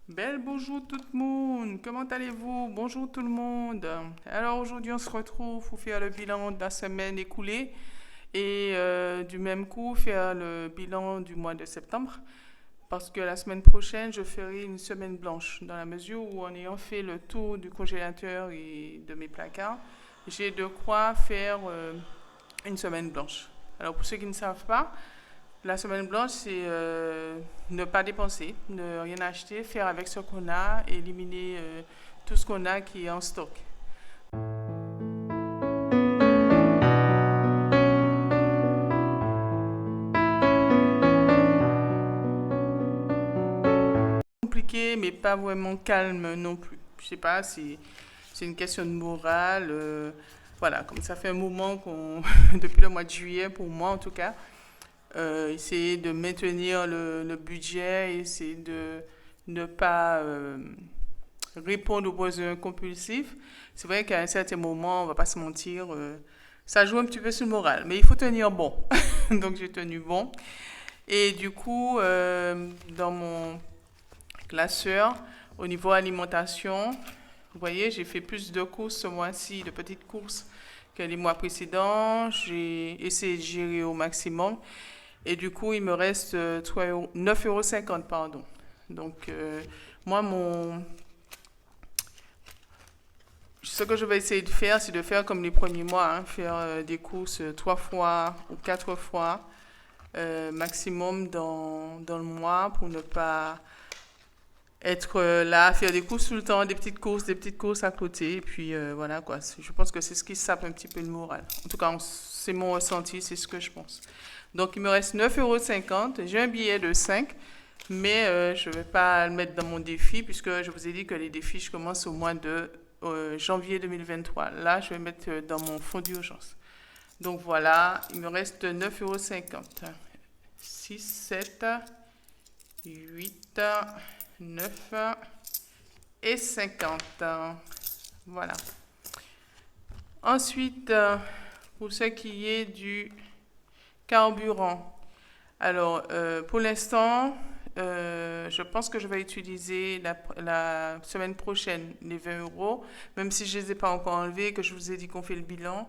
Belle bonjour tout le monde, comment allez-vous? Bonjour tout le monde. Alors aujourd'hui on se retrouve pour faire le bilan de la semaine écoulée et du même coup faire le bilan du mois de septembre parce que la semaine prochaine je ferai une semaine blanche dans la mesure où en ayant fait le tour du congélateur et de mes placards, j'ai de quoi faire une semaine blanche. Alors pour ceux qui ne savent pas, la semaine blanche, c'est ne pas dépenser, ne rien acheter, faire avec ce qu'on a, éliminer tout ce qu'on a qui est en stock. Compliqué, mais pas vraiment calme non plus. Je sais pas si c'est une question de morale. Voilà, comme ça fait un moment qu'on, depuis le mois de juillet, pour moi en tout cas, essayer de maintenir le budget, essayer de ne pas répondre aux besoins compulsifs. C'est vrai qu'à un certain moment, on va pas se mentir, ça joue un petit peu sur le moral, mais il faut tenir bon. Donc j'ai tenu bon. Et du coup, dans mon classeur, au niveau alimentation, vous voyez, j'ai fait plus de courses ce mois-ci, de petites courses que les mois précédents. J'ai essayé de gérer au maximum. Et du coup, il me reste 9,50 €, pardon. Donc, moi, ce que je vais essayer de faire, c'est de faire comme les premiers mois, hein, faire des courses 3 fois ou 4 fois maximum dans le mois pour ne pas être là, faire des courses tout le temps, des petites courses à côté. Et puis voilà quoi. Je pense que c'est ce qui sape un petit peu le moral. En tout cas, c'est mon ressenti, c'est ce que je pense. Donc il me reste 9,50 €. J'ai un billet de 5, mais je ne vais pas le mettre dans mon défi puisque je vous ai dit que les défis, je commence au mois de janvier 2023. Là, je vais mettre dans mon fonds d'urgence. Donc voilà, il me reste 9,50 €. 6, 7, 8, 9 et 50. Voilà. Ensuite, pour ce qui est du carburant. Alors, pour l'instant, je pense que je vais utiliser la semaine prochaine les 20 €, même si je ne les ai pas encore enlevés, que je vous ai dit qu'on fait le bilan,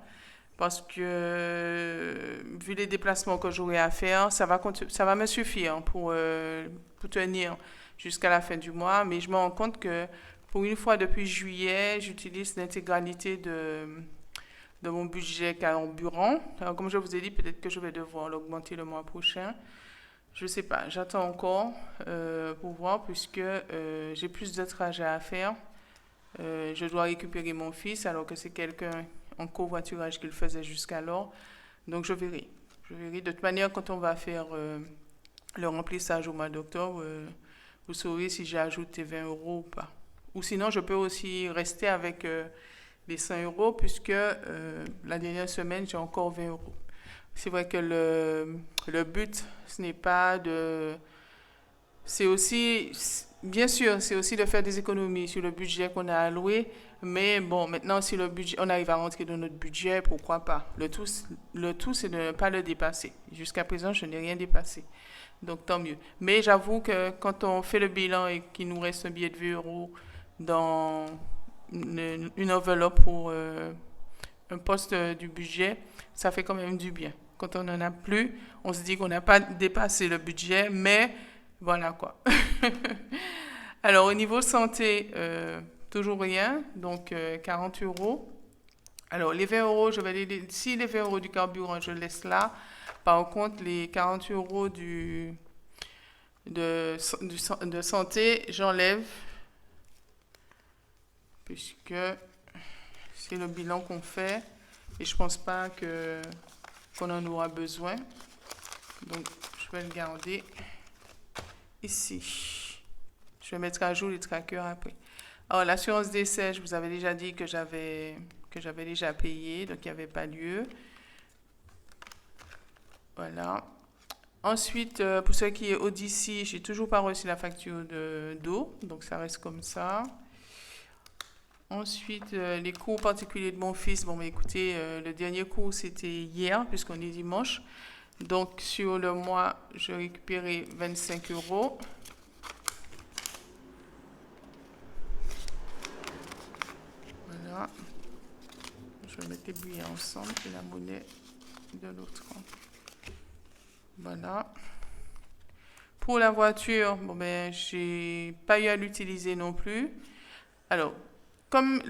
parce que vu les déplacements que j'aurai à faire, ça va me suffire pour tenir jusqu'à la fin du mois, mais je me rends compte que pour une fois depuis juillet, j'utilise l'intégralité de mon budget carburant. Alors, comme je vous ai dit, peut-être que je vais devoir l'augmenter le mois prochain. Je ne sais pas, j'attends encore pour voir puisque j'ai plus de trajets à faire. Je dois récupérer mon fils alors que c'est quelqu'un en covoiturage qui le faisait jusqu'alors. Donc je verrai. Je verrai. De toute manière, quand on va faire le remplissage au mois d'octobre, vous saurez si j'ai ajouté 20 € ou pas. Ou sinon, je peux aussi rester avec les 100 € puisque la dernière semaine, j'ai encore 20 €. C'est vrai que le but, ce n'est pas de... C'est aussi, bien sûr, c'est aussi de faire des économies sur le budget qu'on a alloué. Mais bon, maintenant, si le budget, on arrive à rentrer dans notre budget, pourquoi pas? Le tout, c'est de ne pas le dépasser. Jusqu'à présent, je n'ai rien dépassé. Donc, tant mieux. Mais j'avoue que quand on fait le bilan et qu'il nous reste un billet de 20 € dans une enveloppe pour un poste du budget, ça fait quand même du bien. Quand on n'en a plus, on se dit qu'on n'a pas dépassé le budget, mais voilà quoi. Alors, au niveau santé, toujours rien, donc 40 euros. Alors, les 20 €, si les 20 € du carburant, je laisse là. Par contre, les 40 € de santé, j'enlève, puisque c'est le bilan qu'on fait et je pense pas qu'on en aura besoin. Donc, je vais le garder ici. Je vais mettre à jour les trackers après. Alors, l'assurance décès, je vous avais déjà dit que j'avais déjà payé, donc il n'y avait pas lieu. Voilà. Ensuite, pour ce qui est Odyssey, j'ai toujours pas reçu la facture d'eau, donc ça reste comme ça. Ensuite, les cours particuliers de mon fils. Bon, mais écoutez, le dernier cours, c'était hier, puisqu'on est dimanche. Donc, sur le mois, je récupérais 25 €. les billets ensemble et la monnaie de l'autre. Voilà. Pour la voiture, bon ben, j'ai pas eu à l'utiliser non plus. Alors, comme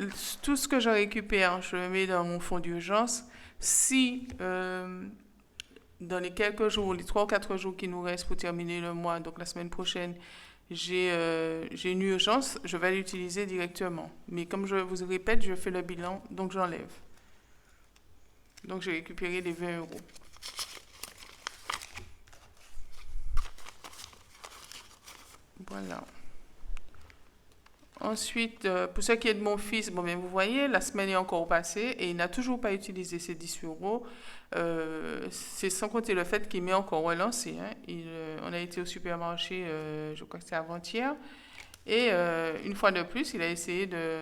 tout ce que je récupère, je le mets dans mon fonds d'urgence. Si dans les quelques jours, les 3 ou 4 jours qui nous restent pour terminer le mois, donc la semaine prochaine, j'ai une urgence, je vais l'utiliser directement. Mais comme je vous répète, je fais le bilan, donc j'enlève. Donc j'ai récupéré les 20 euros. Voilà. Ensuite, pour ce qui est de mon fils, bon, bien, vous voyez, la semaine est encore passée et il n'a toujours pas utilisé ses 10 euros. C'est sans compter le fait qu'il m'est encore relancé. Hein. On a été au supermarché, je crois que c'est avant-hier. Et une fois de plus, il a essayé de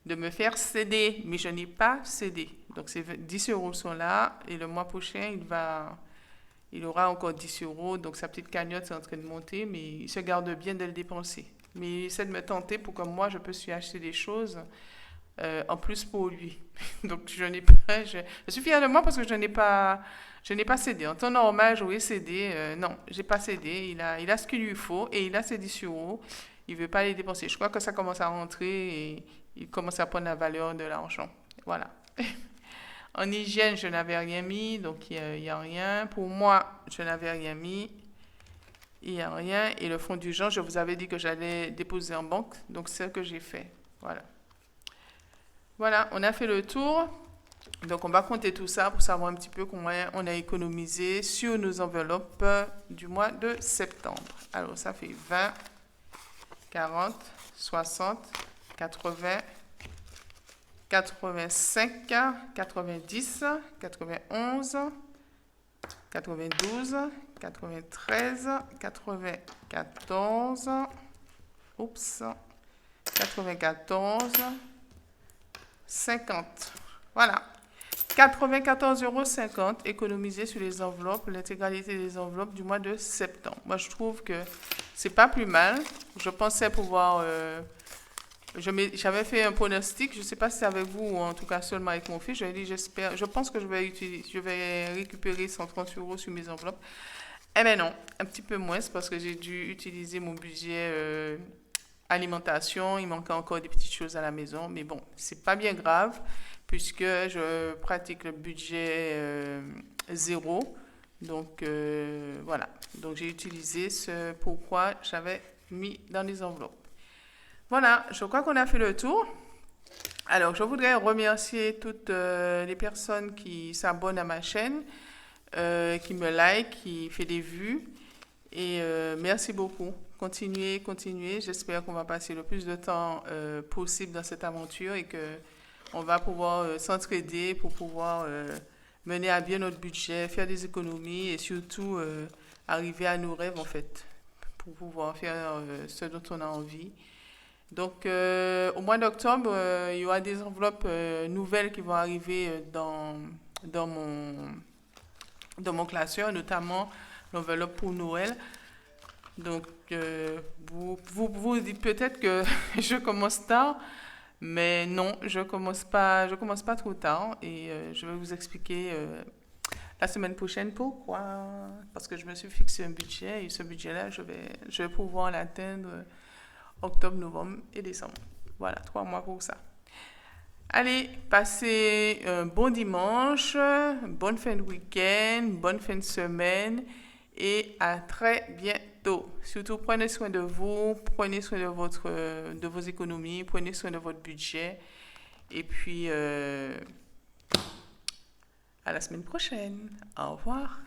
me faire céder, mais je n'ai pas cédé. Donc ces 10 euros sont là et le mois prochain, il aura encore 10 euros. Donc sa petite cagnotte est en train de monter, mais il se garde bien de le dépenser. Mais il essaie de me tenter pour que moi, je puisse lui acheter des choses en plus pour lui. Donc je suis fière de moi parce que je n'ai pas cédé. En temps normal, j'aurais cédé. Non, j'ai pas cédé. Il a ce qu'il lui faut et il a ses 10 euros. Il ne veut pas les dépenser. Je crois que ça commence à rentrer et il commence à prendre la valeur de l'argent. Voilà. En hygiène, je n'avais rien mis, donc il n'y a rien. Pour moi, je n'avais rien mis. Il n'y a rien. Et le fonds d'urgence, je vous avais dit que j'allais déposer en banque. Donc, c'est ce que j'ai fait. Voilà. Voilà, on a fait le tour. Donc, on va compter tout ça pour savoir un petit peu combien on a économisé sur nos enveloppes du mois de septembre. Alors, ça fait 20, 40, 60, 80, 85, 90, 91, 92, 93, 94, 94, 50. Voilà. 94,50 € économisés sur les enveloppes, l'intégralité des enveloppes du mois de septembre. Moi, je trouve que c'est pas plus mal. Je pensais pouvoir... j'avais fait un pronostic, je ne sais pas si c'est avec vous ou en tout cas seulement avec mon fils. Je lui ai dit, je pense que je vais récupérer 130 € sur mes enveloppes. Eh bien non, un petit peu moins, c'est parce que j'ai dû utiliser mon budget alimentation. Il manquait encore des petites choses à la maison, mais bon, c'est pas bien grave puisque je pratique le budget zéro. Donc voilà, donc j'ai utilisé ce pourquoi j'avais mis dans les enveloppes. Voilà, je crois qu'on a fait le tour. Alors, je voudrais remercier toutes les personnes qui s'abonnent à ma chaîne, qui me like, qui fait des vues. Et merci beaucoup. Continuez, continuez. J'espère qu'on va passer le plus de temps possible dans cette aventure et qu'on va pouvoir s'entraider pour pouvoir mener à bien notre budget, faire des économies et surtout arriver à nos rêves, en fait, pour pouvoir faire ce dont on a envie. Donc, au mois d'octobre, il y aura des enveloppes nouvelles qui vont arriver dans mon classeur, notamment l'enveloppe pour Noël. Donc, vous dites peut-être que je commence tard, mais non, je commence pas trop tard et je vais vous expliquer la semaine prochaine pourquoi. Parce que je me suis fixé un budget et ce budget-là, je vais pouvoir l'atteindre octobre, novembre et décembre. Voilà, 3 mois pour ça. Allez, passez un bon dimanche, bonne fin de week-end, bonne fin de semaine et à très bientôt. Surtout, prenez soin de vous, prenez soin de vos économies, prenez soin de votre budget et puis à la semaine prochaine. Au revoir.